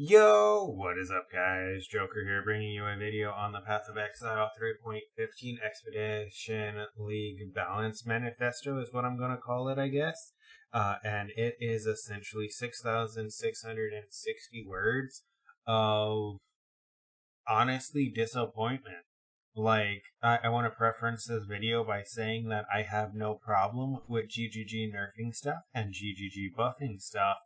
Yo, what is up, guys? Joker here, bringing you a video on the Path of Exile 3.15 Expedition League Balance Manifesto is what I'm going to call it, I guess. And it is essentially 6,660 words of, honestly, disappointment. I want to preference this video by saying that I have no problem with GGG nerfing stuff and GGG buffing stuff,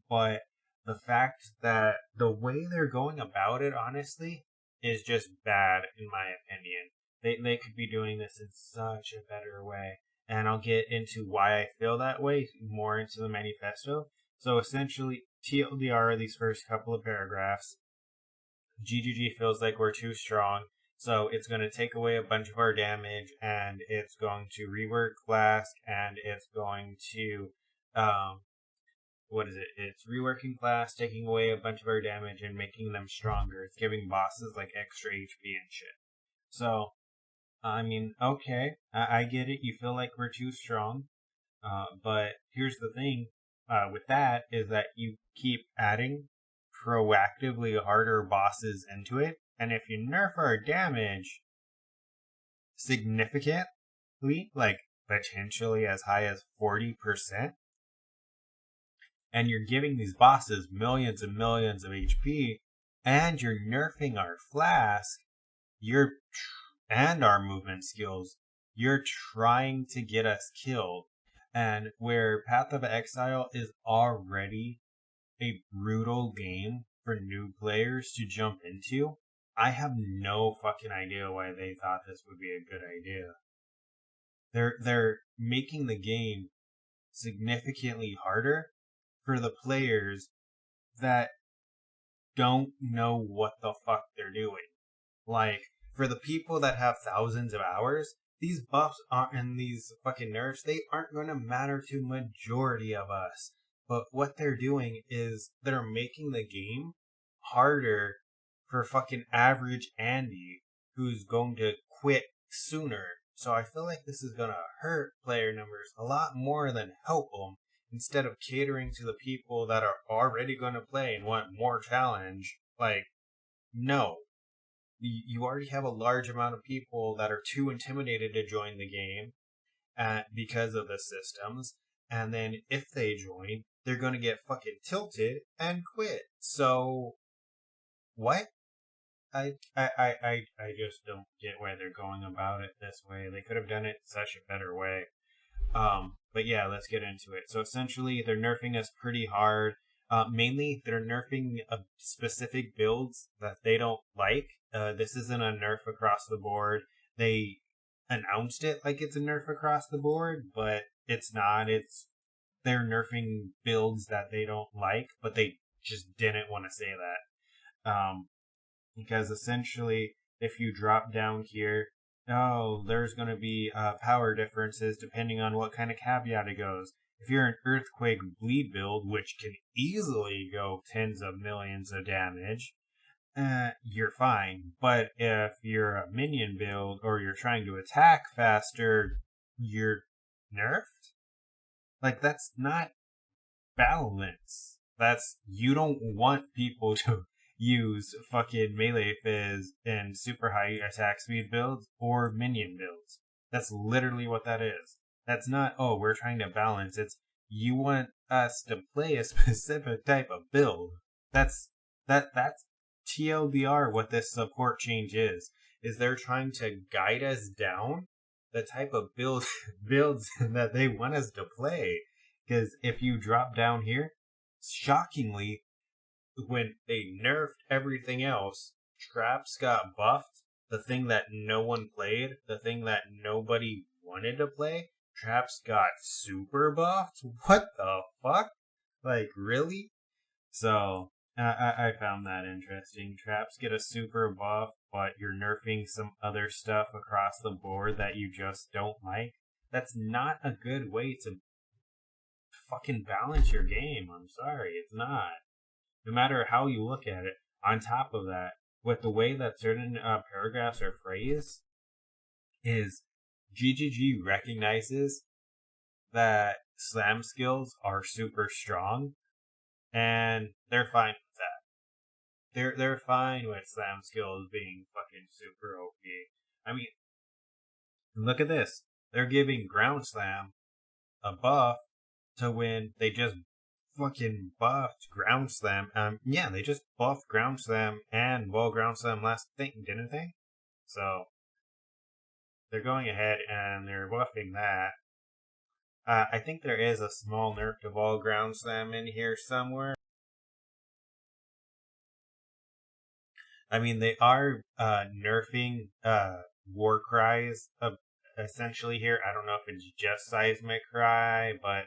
but the fact that the way they're going about it, honestly, is just bad, in my opinion. They could be doing this in such a better way. And I'll get into why I feel that way more into the manifesto. So essentially, TLDR, these first couple of paragraphs, GGG feels like we're too strong. So it's going to take away a bunch of our damage, and it's going to rework Flask, and it's going to, It's reworking class, taking away a bunch of our damage and making them stronger. It's giving bosses like extra HP and shit. So, I mean, okay, I get it. You feel like we're too strong. But here's the thing with that is that you keep adding proactively harder bosses into it. And if you nerf our damage significantly, like potentially as high as 40%, and you're giving these bosses millions and millions of HP, and you're nerfing our Flask, and our movement skills, you're trying to get us killed. And where Path of Exile is already a brutal game for new players to jump into, I have no fucking idea why they thought this would be a good idea. They're making the game significantly harder for the players that don't know what the fuck they're doing. Like, for the people that have thousands of hours, these buffs and these fucking nerfs, they aren't going to matter to majority of us. But what they're doing is they're making the game harder for fucking average Andy, who's going to quit sooner. So I feel like this is going to hurt player numbers a lot more than help them, instead of catering to the people that are already going to play and want more challenge. Like, no. You already have a large amount of people that are too intimidated to join the game because of the systems. And then if they join, they're going to get fucking tilted and quit. So, what? I just don't get why they're going about it this way. They could have done it such a better way. But yeah, let's get into it. So essentially, they're nerfing us pretty hard. Mainly, they're nerfing specific builds that they don't like. This isn't a nerf across the board. They announced it like it's a nerf across the board, but it's not. They're nerfing builds that they don't like, but they just didn't want to say that. Because essentially, if you drop down here, there's going to be power differences depending on what kind of caveat it goes. If you're an Earthquake Bleed build, which can easily go tens of millions of damage, you're fine. But if you're a minion build or you're trying to attack faster, you're nerfed? Like, that's not balance. You don't want people to use fucking melee fizz and super high attack speed builds or minion builds. That's literally what that is. That's not, we're trying to balance. It's, you want us to play a specific type of build. That's TLDR what this support change is they're trying to guide us down the type of builds that they want us to play. Because if you drop down here, shockingly, when they nerfed everything else, traps got buffed. The thing that no one played, the thing that nobody wanted to play, traps got super buffed. What the fuck? Like, really? So, I found that interesting. Traps get a super buff, but you're nerfing some other stuff across the board that you just don't like. That's not a good way to fucking balance your game. I'm sorry, it's not. No matter how you look at it. On top of that, with the way that certain paragraphs are phrased, is GGG recognizes that slam skills are super strong, and they're fine with that. they're fine with slam skills being fucking super OP. I mean, look at this. They're giving ground slam a buff to when they just fucking buffed ground slam. Yeah, they just buffed ground slam and wall ground slam last thing, didn't they? So they're going ahead and they're buffing that. I think there is a small nerf to wall ground slam in here somewhere. I mean, they are nerfing war cries essentially here. I don't know if it's just seismic cry, but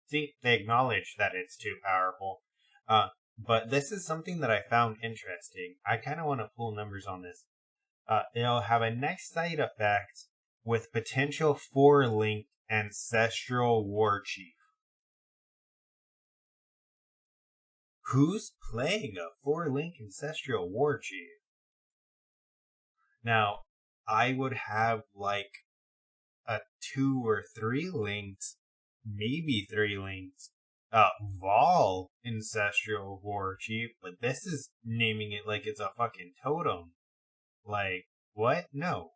see, they acknowledge that it's too powerful. But this is something that I found interesting. I kind of want to pull numbers on this. It'll have a next side effect with potential 4-link ancestral war chief. Who's playing a 4-link ancestral war chief? Now, I would have like a 2 or 3 linked, maybe 3 linked, Vol ancestral war chief, but this is naming it like it's a fucking totem. Like, what? No.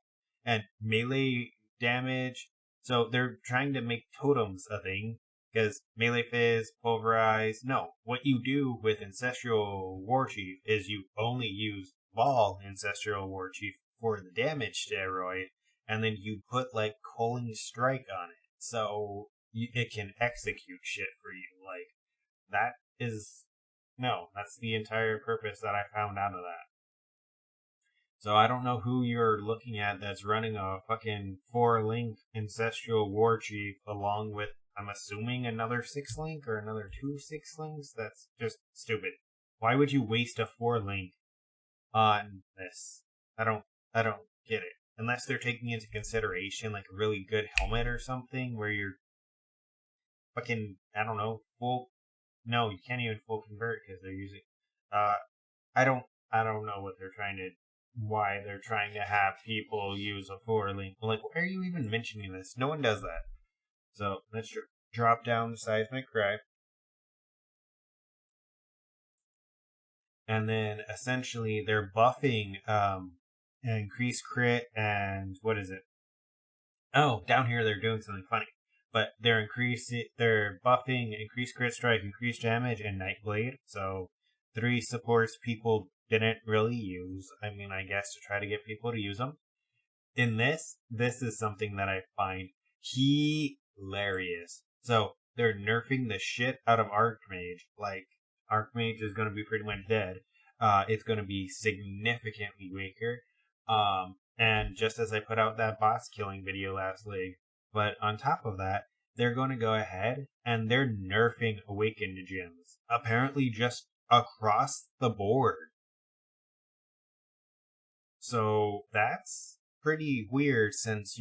And melee damage. So they're trying to make totems a thing. Because melee fizz, pulverize. No. What you do with Ancestral War Chief is you only use Ball Ancestral War Chief for the damage steroid. And then you put like Culling Strike on it. So it can execute shit for you. Like, that is. No, that's the entire purpose that I found out of that. So I don't know who you're looking at that's running a fucking 4-link Ancestral War Chief along with, I'm assuming, another 6-link or another 2 6-links. That's just stupid. Why would you waste a 4-link on this? I don't get it. Unless they're taking into consideration like a really good helmet or something where you're fucking, I don't know, full. No, you can't even full convert because they're using. I don't know what they're trying to. Why they're trying to have people use a 4-link. Like, why are you even mentioning this? No one does that. So let's drop down the Seismic Cry. And then essentially they're buffing increased crit and what is it? Oh, down here they're doing something funny. But they're buffing increased crit strike, increased damage, and Nightblade. So 3 supports people didn't really use. I mean, I guess to try to get people to use them. In this is something that I find hilarious. So they're nerfing the shit out of Archmage. Like, Archmage is going to be pretty much dead. It's going to be significantly weaker. And just as I put out that boss killing video last league. But on top of that, they're going to go ahead and they're nerfing Awakened Gems. Apparently just across the board. So that's pretty weird since,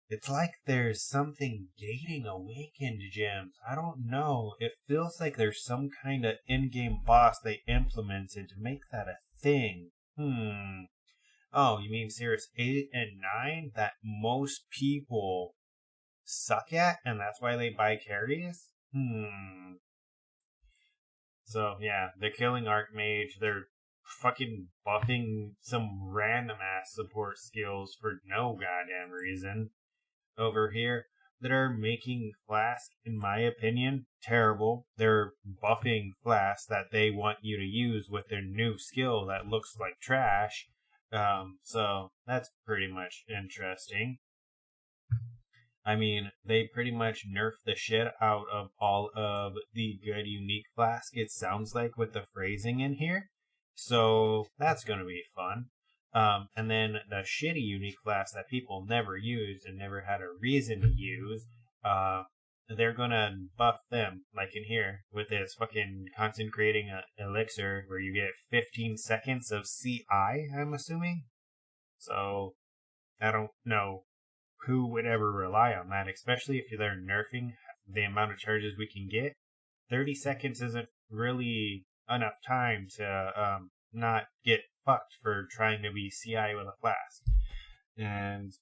it's like there's something gating Awakened Gems. I don't know. It feels like there's some kind of in-game boss they implemented to make that a thing. Oh, you mean Series 8 and 9 that most people suck at and that's why they buy carries? So, yeah, they're killing Archmage. They're fucking buffing some random ass support skills for no goddamn reason. Over here, that are making Flask, in my opinion, terrible. They're buffing Flask that they want you to use with their new skill that looks like trash. So that's pretty much interesting. I mean, they pretty much nerfed the shit out of all of the good unique Flask, it sounds like, with the phrasing in here. So that's going to be fun. And then the shitty unique Flask that people never used and never had a reason to use, they're going to buff them, like in here, with this fucking concentrating elixir where you get 15 seconds of CI, I'm assuming. So, I don't know who would ever rely on that, especially if they're nerfing the amount of charges we can get. 30 seconds isn't really enough time to not get fucked for trying to be CI with a Flask. And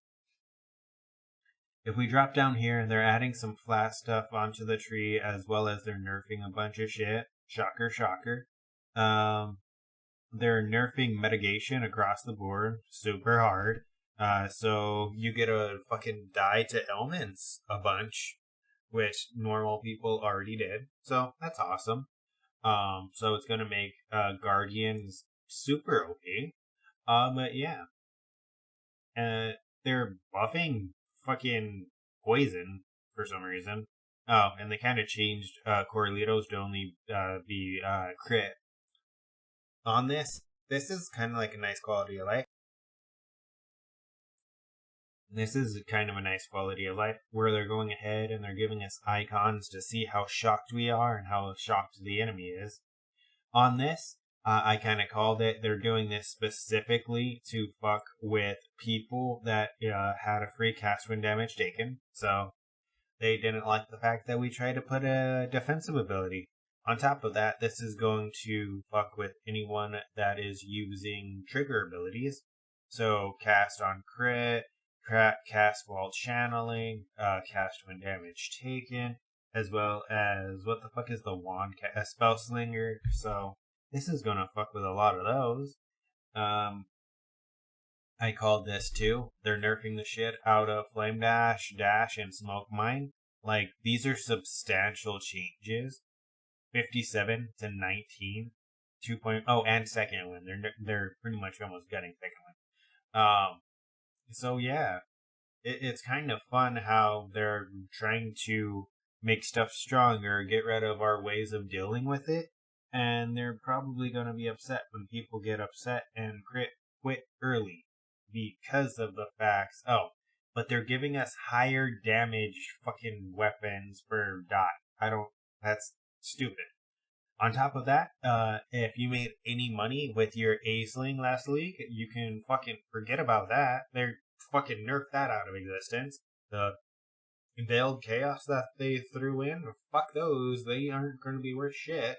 if we drop down here, they're adding some Flask stuff onto the tree as well as they're nerfing a bunch of shit. Shocker, shocker. they're nerfing mitigation across the board super hard. So you get a fucking die to ailments a bunch, which normal people already did. So that's awesome. So it's gonna make Guardians super OP. But yeah, they're buffing fucking poison for some reason. Oh, and they kind of changed Corlitos to only be crit. On this is kind of like a nice quality of life. This is kind of a nice quality of life where they're going ahead and they're giving us icons to see how shocked we are and how shocked the enemy is. On this, I kind of called it. They're doing this specifically to fuck with people that had a free cast when damage taken. So they didn't like the fact that we tried to put a defensive ability. On top of that, this is going to fuck with anyone that is using trigger abilities. So cast on crit, cast while channeling, cast when damage taken, as well as what the fuck is the wand? A spell slinger. So this is gonna fuck with a lot of those. I called this too. They're nerfing the shit out of Flame Dash, and Smoke Mine. Like, these are substantial changes. 57 to 19. 2.0 and second one. They're pretty much almost getting second one. So yeah, it's kind of fun how they're trying to make stuff stronger, get rid of our ways of dealing with it, and they're probably going to be upset when people get upset and quit early because of the facts. Oh, but they're giving us higher damage fucking weapons for dot. That's stupid. On top of that, if you made any money with your A-Sling last week, you can fucking forget about that. They're fucking nerfed that out of existence. The Veiled Chaos that they threw in, fuck those. They aren't going to be worth shit.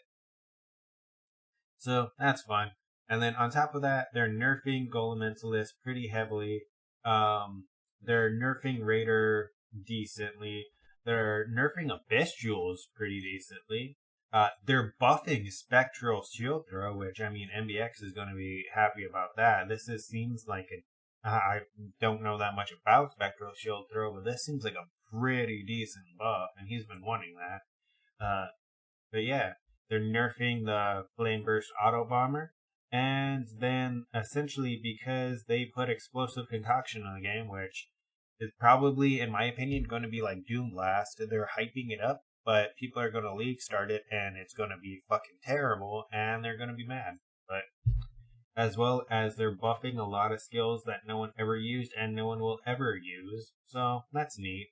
So that's fun. And then on top of that, they're nerfing Golementalist pretty heavily. They're nerfing Raider decently. They're nerfing Abyss Jewels pretty decently. They're buffing Spectral Shield Throw, which, I mean, MBX is going to be happy about that. Seems like I don't know that much about Spectral Shield Throw, but this seems like a pretty decent buff, and he's been wanting that. But yeah, they're nerfing the Flame Burst Auto Bomber, and then essentially because they put Explosive Concoction in the game, which is probably, in my opinion, going to be like Doom Blast, they're hyping it up, but people are going to league start it, and it's going to be fucking terrible, and they're going to be mad. But as well as they're buffing a lot of skills that no one ever used and no one will ever use, so that's neat.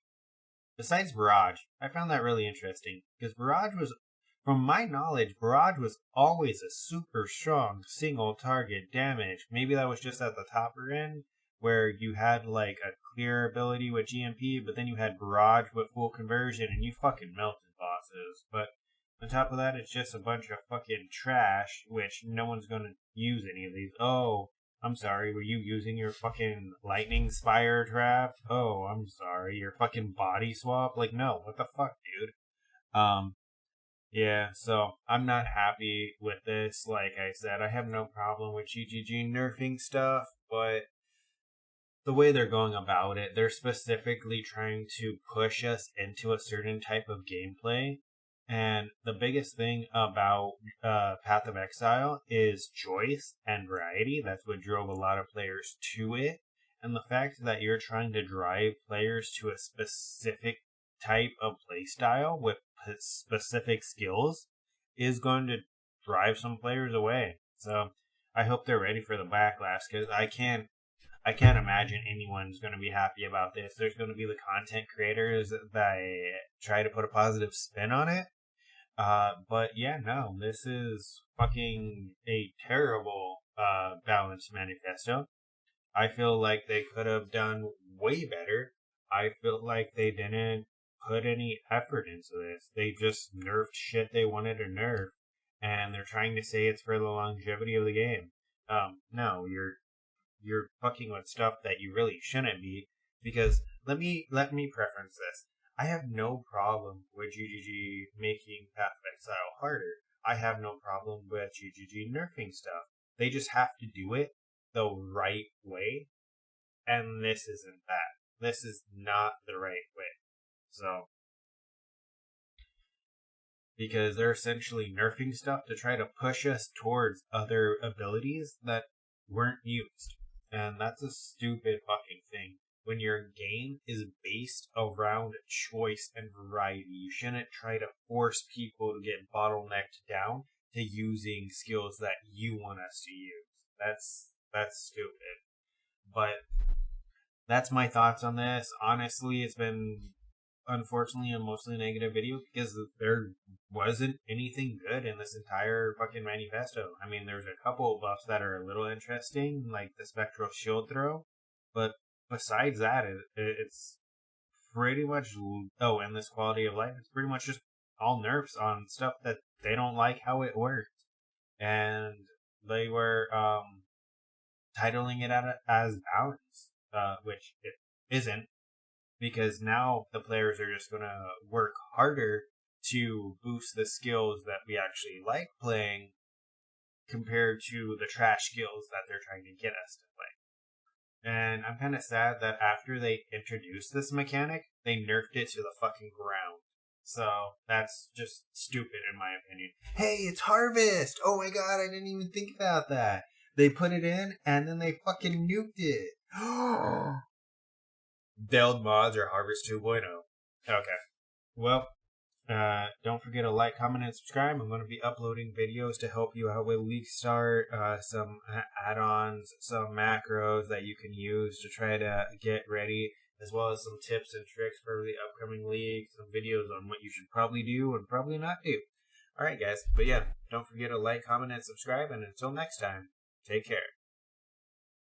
Besides Barrage, I found that really interesting, because Barrage was, from my knowledge, Barrage was always a super strong single target damage. Maybe that was just at the topper end, where you had like a clear ability with GMP, but then you had Barrage with full conversion, and you fucking melted bosses. But on top of that, it's just a bunch of fucking trash, which no one's gonna use any of these. Oh, I'm sorry, were you using your fucking lightning spire trap? Oh, I'm sorry, your fucking body swap? Like, no, what the fuck, dude? Yeah, so I'm not happy with this. Like I said, I have no problem with GGG nerfing stuff, but the way they're going about it, they're specifically trying to push us into a certain type of gameplay. And the biggest thing about Path of Exile is choice and variety. That's what drove a lot of players to it. And the fact that you're trying to drive players to a specific type of playstyle with specific skills is going to drive some players away. So I hope they're ready for the backlash, because I can't imagine anyone's going to be happy about this. There's going to be the content creators that try to put a positive spin on it. But yeah, no, this is fucking a terrible balanced manifesto. I feel like they could have done way better. I feel like they didn't put any effort into this. They just nerfed shit they wanted to nerf, and they're trying to say it's for the longevity of the game. No, you're fucking with stuff that you really shouldn't be, because let me preference this. I have no problem with GGG making Path of Exile harder. I have no problem with GGG nerfing stuff. They just have to do it the right way. And this isn't that. This is not the right way. So, because they're essentially nerfing stuff to try to push us towards other abilities that weren't used. And that's a stupid fucking thing. When your game is based around choice and variety, you shouldn't try to force people to get bottlenecked down to using skills that you want us to use. That's stupid. But that's my thoughts on this. Honestly, it's been unfortunately a mostly negative video because there wasn't anything good in this entire fucking manifesto. I mean, there's a couple of buffs that are a little interesting, like the spectral shield throw, but besides that, it's pretty much and this quality of life. It's pretty much just all nerfs on stuff that they don't like how it worked, and they were titling it as balance, which it isn't, because now the players are just going to work harder to boost the skills that we actually like playing compared to the trash skills that they're trying to get us to play. And I'm kind of sad that after they introduced this mechanic, they nerfed it to the fucking ground. So that's just stupid in my opinion. Hey, it's Harvest! Oh my god, I didn't even think about that. They put it in and then they fucking nuked it. Build mods or Harvest 2.0. Okay. Well, don't forget to like, comment, and subscribe. I'm going to be uploading videos to help you out with League Start, some add-ons, some macros that you can use to try to get ready, as well as some tips and tricks for the upcoming league, some videos on what you should probably do and probably not do. Alright guys, but yeah, don't forget to like, comment, and subscribe, and until next time, take care.